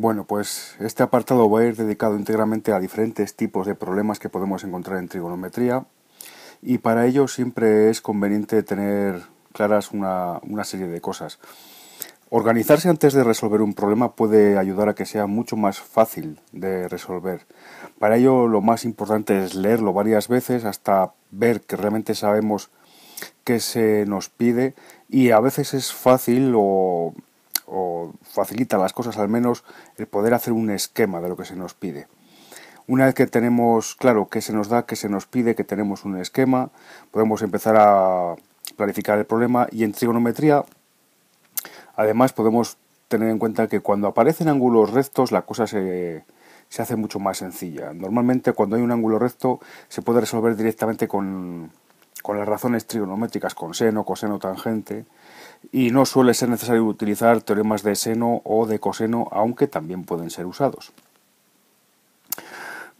Bueno, pues este apartado va a ir dedicado íntegramente a diferentes tipos de problemas que podemos encontrar en trigonometría, y para ello siempre es conveniente tener claras una serie de cosas. Organizarse antes de resolver un problema puede ayudar a que sea mucho más fácil de resolver. Para ello lo más importante es leerlo varias veces hasta ver que realmente sabemos qué se nos pide, y a veces es fácil o facilita las cosas al menos el poder hacer un esquema de lo que se nos pide. Una vez que tenemos claro qué se nos da, qué se nos pide, que tenemos un esquema, podemos empezar a planificar el problema. Y en trigonometría, además, podemos tener en cuenta que cuando aparecen ángulos rectos la cosa se hace mucho más sencilla. Normalmente cuando hay un ángulo recto se puede resolver directamente con las razones trigonométricas, con seno, coseno, tangente, y no suele ser necesario utilizar teoremas de seno o de coseno, aunque también pueden ser usados.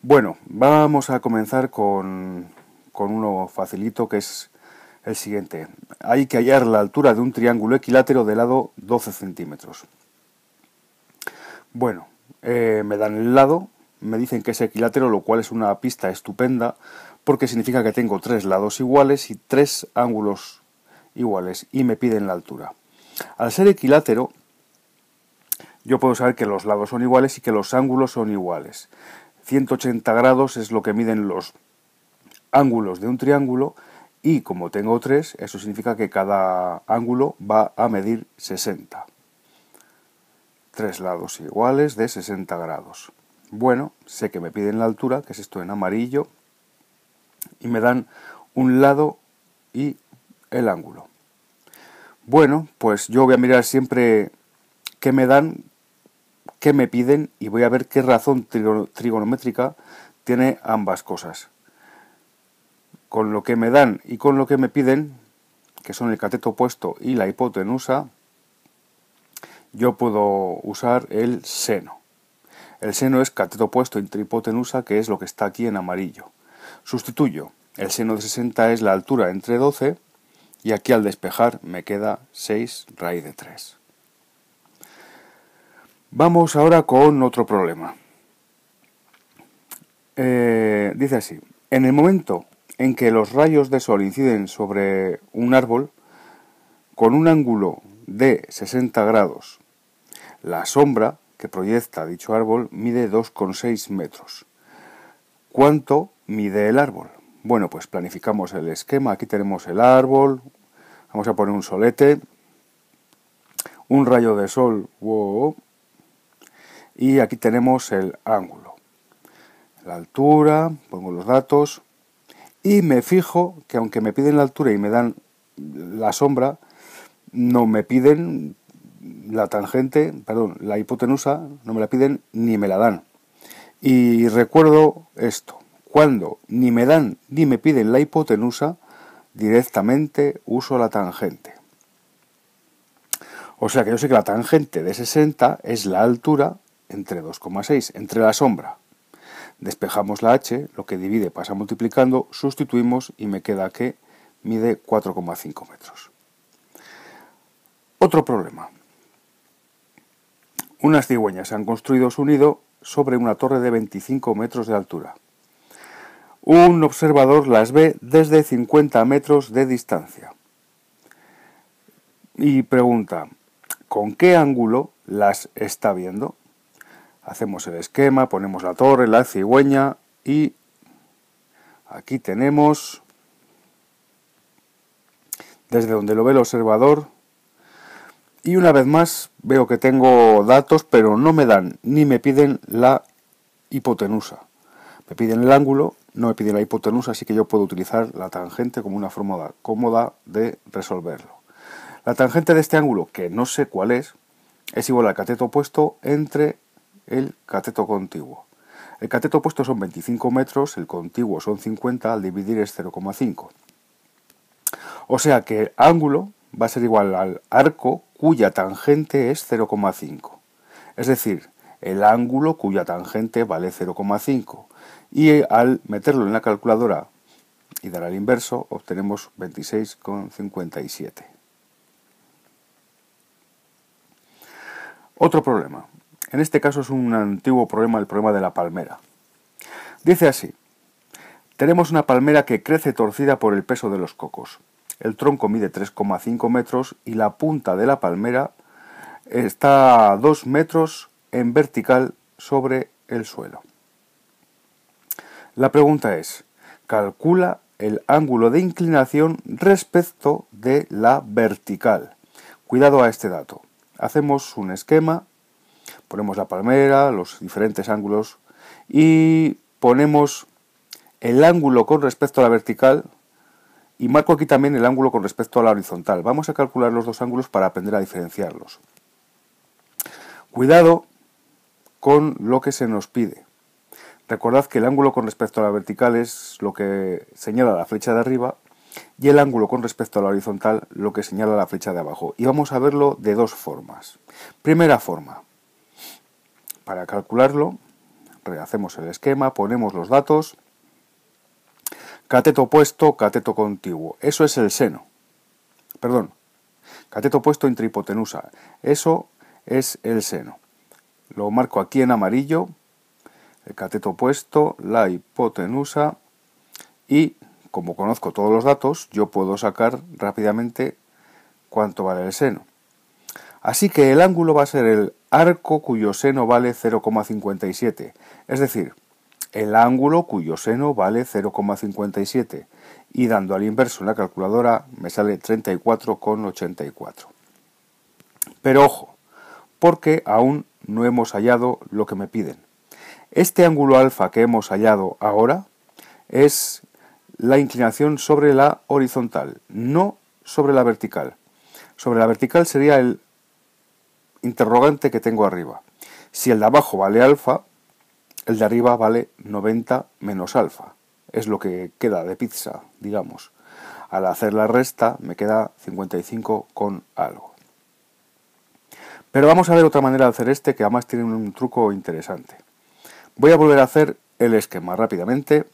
Bueno, vamos a comenzar con uno facilito, que es el siguiente. Hay que hallar la altura de un triángulo equilátero de lado 12 centímetros. Bueno, me dan el lado, me dicen que es equilátero, lo cual es una pista estupenda, porque significa que tengo tres lados iguales y tres ángulos iguales, y me piden la altura. Al ser equilátero, yo puedo saber que los lados son iguales y que los ángulos son iguales. 180 grados es lo que miden los ángulos de un triángulo, y como tengo tres, eso significa que cada ángulo va a medir 60. Tres lados iguales de 60 grados. Bueno, sé que me piden la altura, que es esto en amarillo, y me dan un lado y el ángulo. Bueno, pues yo voy a mirar siempre qué me dan, qué me piden, y voy a ver qué razón trigonométrica tiene ambas cosas. Con lo que me dan y con lo que me piden, que son el cateto opuesto y la hipotenusa, yo puedo usar el seno. El seno es cateto opuesto entre hipotenusa, que es lo que está aquí en amarillo. Sustituyo. El seno de 60 es la altura entre 12, y aquí al despejar me queda 6 raíz de 3. Vamos ahora con otro problema. Dice así: en el momento en que los rayos de sol inciden sobre un árbol con un ángulo de 60 grados, la sombra que proyecta dicho árbol mide 2,6 metros. ¿Cuánto mide el árbol? Bueno, pues planificamos el esquema. Aquí tenemos el árbol, vamos a poner un solete, un rayo de sol, wow, y aquí tenemos el ángulo, la altura, pongo los datos, y me fijo que aunque me piden la altura y me dan la sombra, no me piden la tangente, perdón, la hipotenusa, no me la piden ni me la dan. Y recuerdo esto: cuando ni me dan ni me piden la hipotenusa, directamente uso la tangente. O sea que yo sé que la tangente de 60 es la altura entre 2,6, entre la sombra. Despejamos la h, lo que divide pasa multiplicando, sustituimos y me queda que mide 4,5 metros. Otro problema. Unas cigüeñas han construido su nido sobre una torre de 25 metros de altura. Un observador las ve desde 50 metros de distancia y pregunta: ¿con qué ángulo las está viendo? Hacemos el esquema, ponemos la torre, la cigüeña, y aquí tenemos desde donde lo ve el observador. Y una vez más veo que tengo datos, pero no me dan ni me piden la hipotenusa. Me piden el ángulo, no me piden la hipotenusa, así que yo puedo utilizar la tangente como una forma cómoda de resolverlo. La tangente de este ángulo, que no sé cuál es igual al cateto opuesto entre el cateto contiguo. El cateto opuesto son 25 metros, el contiguo son 50, al dividir es 0,5. O sea que el ángulo va a ser igual al arco cuya tangente es 0,5. Es decir, el ángulo cuya tangente vale 0,5. Y al meterlo en la calculadora y dar al inverso, obtenemos 26,57. Otro problema. En este caso es un antiguo problema, el problema de la palmera. Dice así: tenemos una palmera que crece torcida por el peso de los cocos. El tronco mide 3,5 metros y la punta de la palmera está a 2 metros en vertical sobre el suelo. La pregunta es: calcula el ángulo de inclinación respecto de la vertical. Cuidado a este dato. Hacemos un esquema, ponemos la palmera, los diferentes ángulos y ponemos el ángulo con respecto a la vertical y marco aquí también el ángulo con respecto a la horizontal. Vamos a calcular los dos ángulos para aprender a diferenciarlos. Cuidado con lo que se nos pide. Recordad que el ángulo con respecto a la vertical es lo que señala la flecha de arriba y el ángulo con respecto a la horizontal lo que señala la flecha de abajo. Y vamos a verlo de dos formas. Primera forma. Para calcularlo, rehacemos el esquema, ponemos los datos. Cateto opuesto, cateto contiguo. Eso es el seno. Perdón. Cateto opuesto entre hipotenusa. Eso es el seno. Lo marco aquí en amarillo. El cateto opuesto, la hipotenusa, y como conozco todos los datos, yo puedo sacar rápidamente cuánto vale el seno. Así que el ángulo va a ser el arco cuyo seno vale 0,57, es decir, el ángulo cuyo seno vale 0,57, y dando al inverso en la calculadora me sale 34,84. Pero ojo, porque aún no hemos hallado lo que me piden. Este ángulo alfa que hemos hallado ahora es la inclinación sobre la horizontal, no sobre la vertical. Sobre la vertical sería el interrogante que tengo arriba. Si el de abajo vale alfa, el de arriba vale 90 menos alfa. Es lo que queda de pizza, digamos. Al hacer la resta me queda 55 con algo. Pero vamos a ver otra manera de hacer este que además tiene un truco interesante. Voy a volver a hacer el esquema rápidamente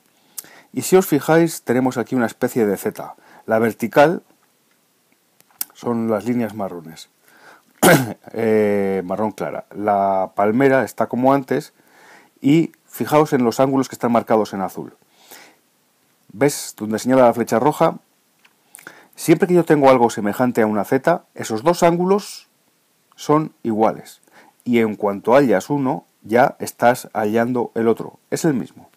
y si os fijáis tenemos aquí una especie de Z. La vertical son las líneas marrones, marrón clara. La palmera está como antes y fijaos en los ángulos que están marcados en azul. ¿Ves donde señala la flecha roja? Siempre que yo tengo algo semejante a una Z, esos dos ángulos son iguales. Y en cuanto hallas uno, ya estás hallando el otro. Es el mismo.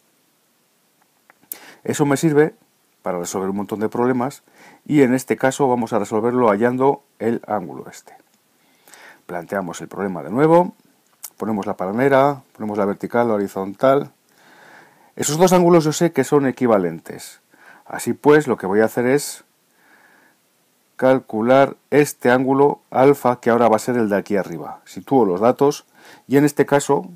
Eso me sirve para resolver un montón de problemas y en este caso vamos a resolverlo hallando el ángulo este. Planteamos el problema de nuevo, ponemos la palmera, ponemos la vertical, la horizontal. Esos dos ángulos yo sé que son equivalentes. Así pues, lo que voy a hacer es calcular este ángulo alfa que ahora va a ser el de aquí arriba. Sitúo los datos y en este caso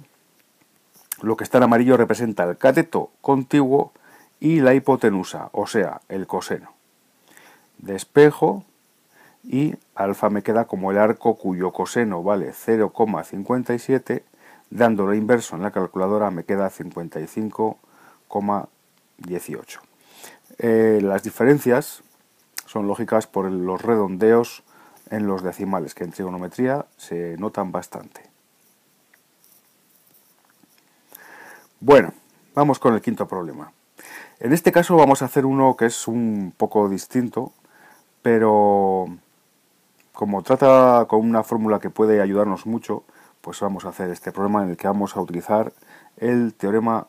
lo que está en amarillo representa el cateto contiguo y la hipotenusa, o sea, el coseno. Despejo y alfa me queda como el arco cuyo coseno vale 0,57, dándolo inverso en la calculadora me queda 55,18. Las diferencias son lógicas por los redondeos en los decimales, que en trigonometría se notan bastante. Bueno, vamos con el quinto problema. En este caso vamos a hacer uno que es un poco distinto, pero como trata con una fórmula que puede ayudarnos mucho, pues vamos a hacer este problema en el que vamos a utilizar el teorema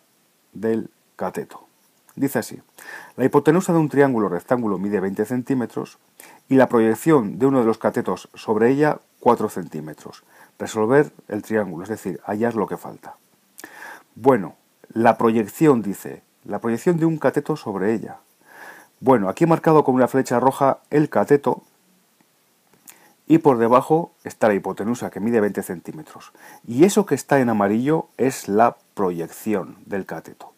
del cateto. Dice así: la hipotenusa de un triángulo rectángulo mide 20 centímetros y la proyección de uno de los catetos sobre ella 4 centímetros. Resolver el triángulo, es decir, hallar lo que falta. Bueno, la proyección dice, la proyección de un cateto sobre ella. Bueno, aquí he marcado con una flecha roja el cateto y por debajo está la hipotenusa que mide 20 centímetros. Y eso que está en amarillo es la proyección del cateto.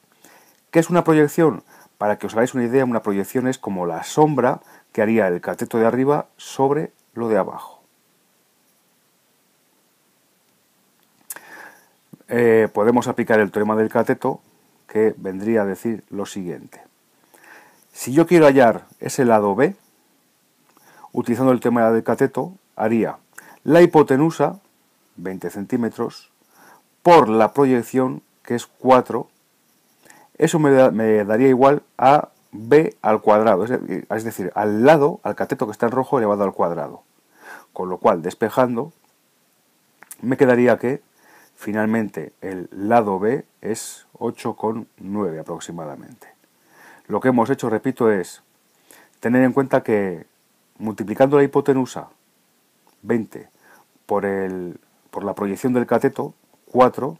¿Qué es una proyección? Para que os hagáis una idea, una proyección es como la sombra que haría el cateto de arriba sobre lo de abajo. Podemos aplicar el teorema del cateto, que vendría a decir lo siguiente. Si yo quiero hallar ese lado B, utilizando el teorema del cateto, haría la hipotenusa, 20 centímetros, por la proyección, que es 4, eso me daría igual a b al cuadrado, es decir, al lado, al cateto que está en rojo elevado al cuadrado. Con lo cual, despejando, me quedaría que finalmente el lado b es 8,9 aproximadamente. Lo que hemos hecho, repito, es tener en cuenta que multiplicando la hipotenusa 20 por la proyección del cateto, 4,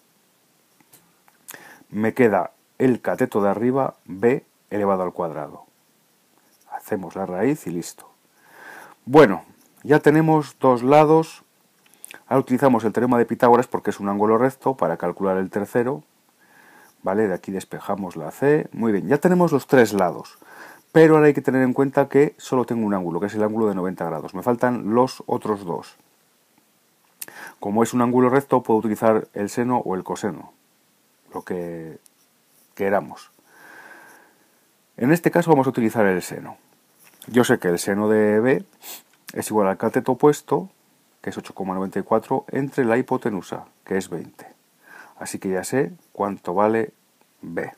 me queda el cateto de arriba, b elevado al cuadrado. Hacemos la raíz y listo. Bueno, ya tenemos dos lados. Ahora utilizamos el teorema de Pitágoras porque es un ángulo recto para calcular el tercero. ¿Vale? De aquí despejamos la C. Muy bien, ya tenemos los tres lados. Pero ahora hay que tener en cuenta que solo tengo un ángulo, que es el ángulo de 90 grados. Me faltan los otros dos. Como es un ángulo recto, puedo utilizar el seno o el coseno, lo que queramos. En este caso vamos a utilizar el seno. Yo sé que el seno de B es igual al cateto opuesto, que es 8,94, entre la hipotenusa, que es 20. Así que ya sé cuánto vale B.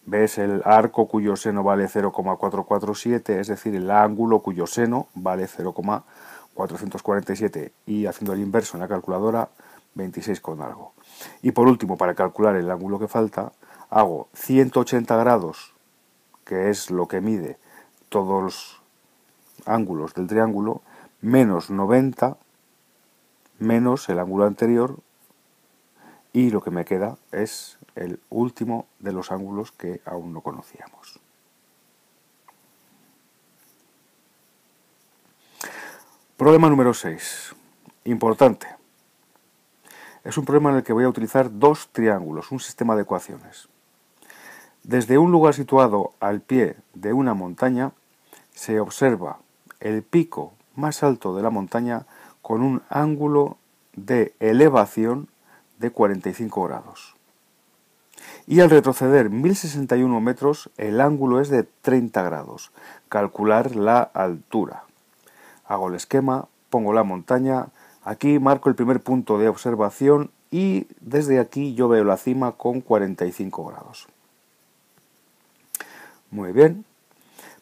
B es el arco cuyo seno vale 0,447, es decir, el ángulo cuyo seno vale 0,447 y haciendo el inverso en la calculadora 26 con algo. Y por último, para calcular el ángulo que falta, hago 180 grados, que es lo que mide todos los ángulos del triángulo, menos 90, menos el ángulo anterior, y lo que me queda es el último de los ángulos que aún no conocíamos. Problema número 6. Importante. Es un problema en el que voy a utilizar dos triángulos, un sistema de ecuaciones. Desde un lugar situado al pie de una montaña, se observa el pico más alto de la montaña con un ángulo de elevación de 45 grados. Y al retroceder 1061 metros, el ángulo es de 30 grados. Calcular la altura. Hago el esquema, pongo la montaña, aquí marco el primer punto de observación y desde aquí yo veo la cima con 45 grados. Muy bien,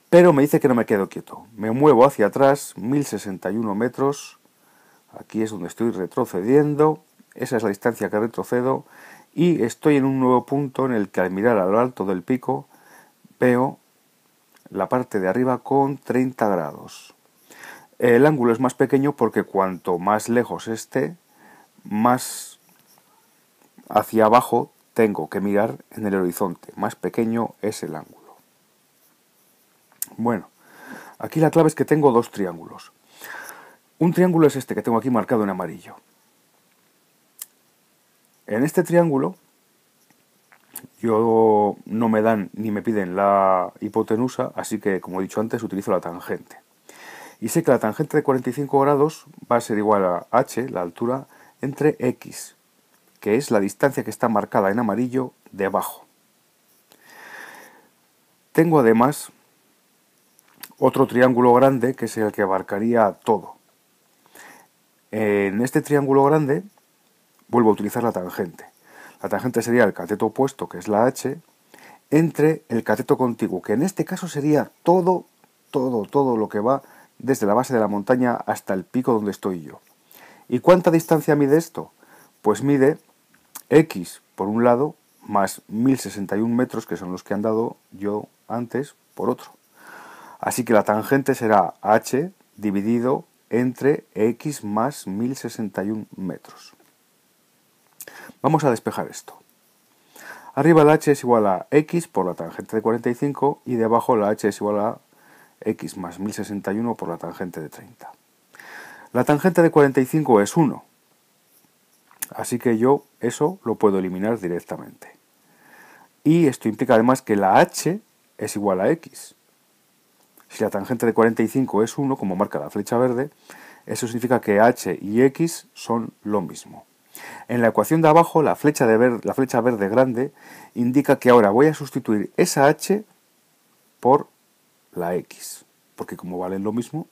pero me dice que no me quedo quieto. Me muevo hacia atrás, 1061 metros, aquí es donde estoy retrocediendo, esa es la distancia que retrocedo y estoy en un nuevo punto en el que al mirar a lo alto del pico veo la parte de arriba con 30 grados. El ángulo es más pequeño porque cuanto más lejos esté, más hacia abajo tengo que mirar en el horizonte. Más pequeño es el ángulo. Bueno, aquí la clave es que tengo dos triángulos. Un triángulo es este que tengo aquí marcado en amarillo. En este triángulo yo no me dan ni me piden la hipotenusa, así que, como he dicho antes, utilizo la tangente. Y sé que la tangente de 45 grados va a ser igual a h, la altura, entre x, que es la distancia que está marcada en amarillo debajo. Tengo además otro triángulo grande, que es el que abarcaría todo. En este triángulo grande vuelvo a utilizar la tangente. La tangente sería el cateto opuesto, que es la h, entre el cateto contiguo, que en este caso sería todo lo que va desde la base de la montaña hasta el pico donde estoy yo. ¿Y cuánta distancia mide esto? Pues mide x por un lado más 1061 metros, que son los que han dado yo antes, por otro. Así que la tangente será h dividido entre x más 1061 metros. Vamos a despejar esto. Arriba la h es igual a x por la tangente de 45 y debajo la h es igual a x más 1061 por la tangente de 30. La tangente de 45 es 1, así que yo eso lo puedo eliminar directamente. Y esto implica además que la h es igual a x. Si la tangente de 45 es 1, como marca la flecha verde, eso significa que h y x son lo mismo. En la ecuación de abajo, la flecha verde grande indica que ahora voy a sustituir esa h por la x, porque como valen lo mismo.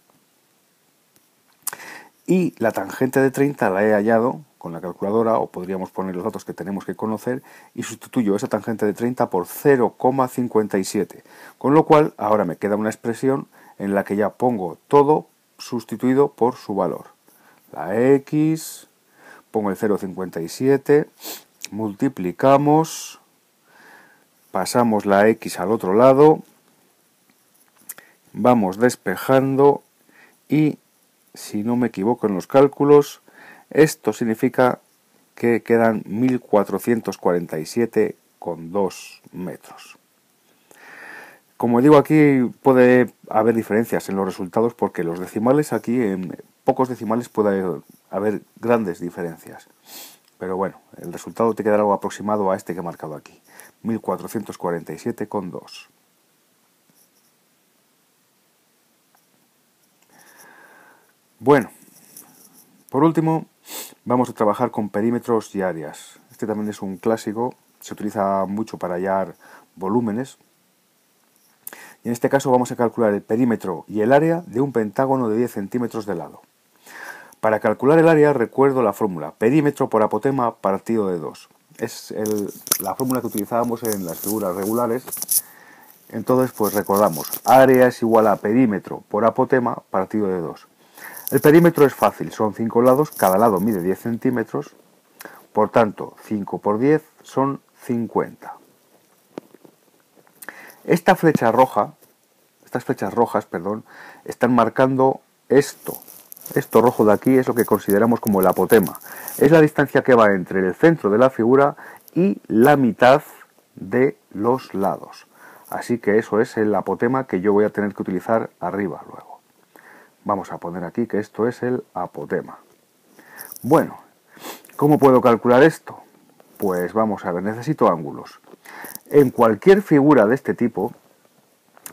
Y la tangente de 30 la he hallado con la calculadora, o podríamos poner los datos que tenemos que conocer, y sustituyo esa tangente de 30 por 0,57. Con lo cual, ahora me queda una expresión en la que ya pongo todo sustituido por su valor. La x, pongo el 0,57, multiplicamos, pasamos la x al otro lado, vamos despejando y, si no me equivoco en los cálculos, esto significa que quedan 1447,2 metros. Como digo, aquí puede haber diferencias en los resultados porque los decimales aquí, en pocos decimales puede haber grandes diferencias. Pero bueno, el resultado te quedará algo aproximado a este que he marcado aquí, 1447,2. Bueno, por último, vamos a trabajar con perímetros y áreas. Este también es un clásico, se utiliza mucho para hallar volúmenes. Y en este caso vamos a calcular el perímetro y el área de un pentágono de 10 centímetros de lado. Para calcular el área recuerdo la fórmula, perímetro por apotema partido de 2. Es la fórmula que utilizábamos en las figuras regulares. Entonces, pues recordamos, área es igual a perímetro por apotema partido de 2. El perímetro es fácil, son 5 lados, cada lado mide 10 centímetros, por tanto 5 por 10 son 50. Estas flechas rojas, están marcando esto. Esto rojo de aquí es lo que consideramos como el apotema. Es la distancia que va entre el centro de la figura y la mitad de los lados. Así que eso es el apotema que yo voy a tener que utilizar arriba luego. Vamos a poner aquí que esto es el apotema. Bueno, ¿cómo puedo calcular esto? Pues vamos a ver, necesito ángulos. En cualquier figura de este tipo,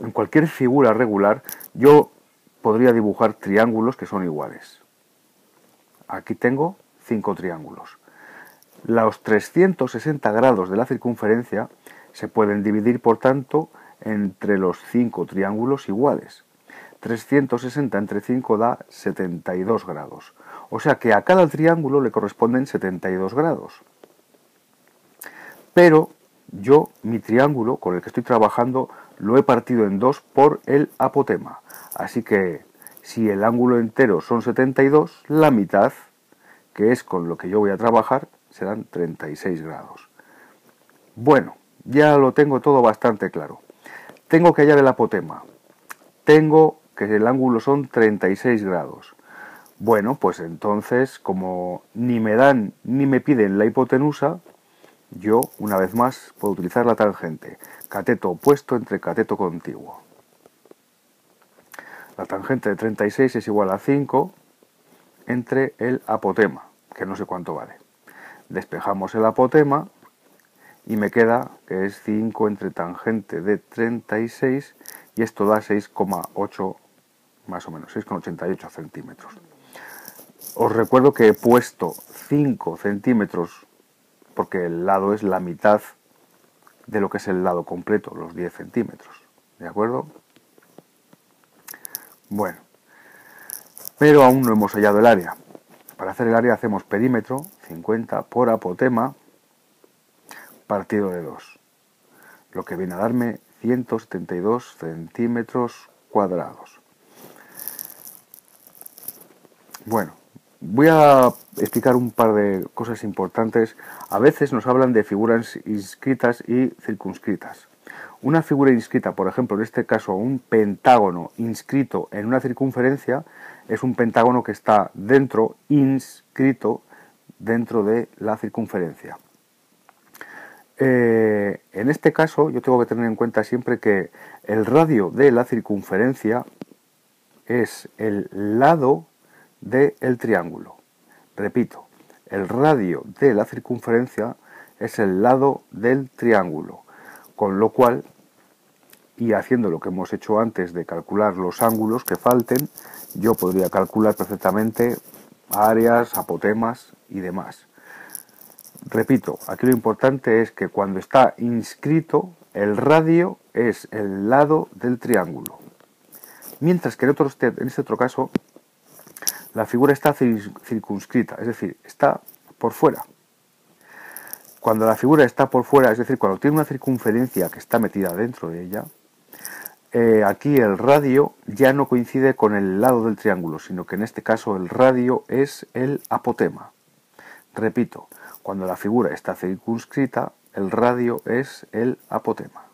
en cualquier figura regular, yo podría dibujar triángulos que son iguales. Aquí tengo 5 triángulos. Los 360 grados de la circunferencia se pueden dividir, por tanto, entre los 5 triángulos iguales. 360 entre 5 da 72 grados. O sea que a cada triángulo le corresponden 72 grados. Pero yo, mi triángulo con el que estoy trabajando, lo he partido en 2 por el apotema. Así que si el ángulo entero son 72, la mitad, que es con lo que yo voy a trabajar, serán 36 grados. Bueno, ya lo tengo todo bastante claro. Tengo que hallar el apotema. Tengo que el ángulo son 36 grados. Bueno, pues entonces, como ni me dan ni me piden la hipotenusa, yo, una vez más, puedo utilizar la tangente. Cateto opuesto entre cateto contiguo. La tangente de 36 es igual a 5 entre el apotema, que no sé cuánto vale. Despejamos el apotema y me queda que es 5 entre tangente de 36 y esto da 6,8 más o menos, 6,88 centímetros. Os recuerdo que he puesto 5 centímetros porque el lado es la mitad de lo que es el lado completo, los 10 centímetros. ¿De acuerdo? Bueno, pero aún no hemos hallado el área. Para hacer el área hacemos perímetro, 50 por apotema, partido de 2. Lo que viene a darme 172 centímetros cuadrados. Bueno, voy a explicar un par de cosas importantes. A veces nos hablan de figuras inscritas y circunscritas. Una figura inscrita, por ejemplo, en este caso un pentágono inscrito en una circunferencia, es un pentágono que está dentro, inscrito dentro de la circunferencia. En este caso yo tengo que tener en cuenta siempre que el radio de la circunferencia es el lado del triángulo. Repito, el radio de la circunferencia es el lado del triángulo, con lo cual, y haciendo lo que hemos hecho antes de calcular los ángulos que falten, yo podría calcular perfectamente áreas, apotemas y demás. Repito, aquí lo importante es que cuando está inscrito, el radio es el lado del triángulo. Mientras que en este otro caso, la figura está circunscrita, es decir, está por fuera. Cuando la figura está por fuera, es decir, cuando tiene una circunferencia que está metida dentro de ella, aquí el radio ya no coincide con el lado del triángulo, sino que en este caso el radio es el apotema. Repito, cuando la figura está circunscrita, el radio es el apotema.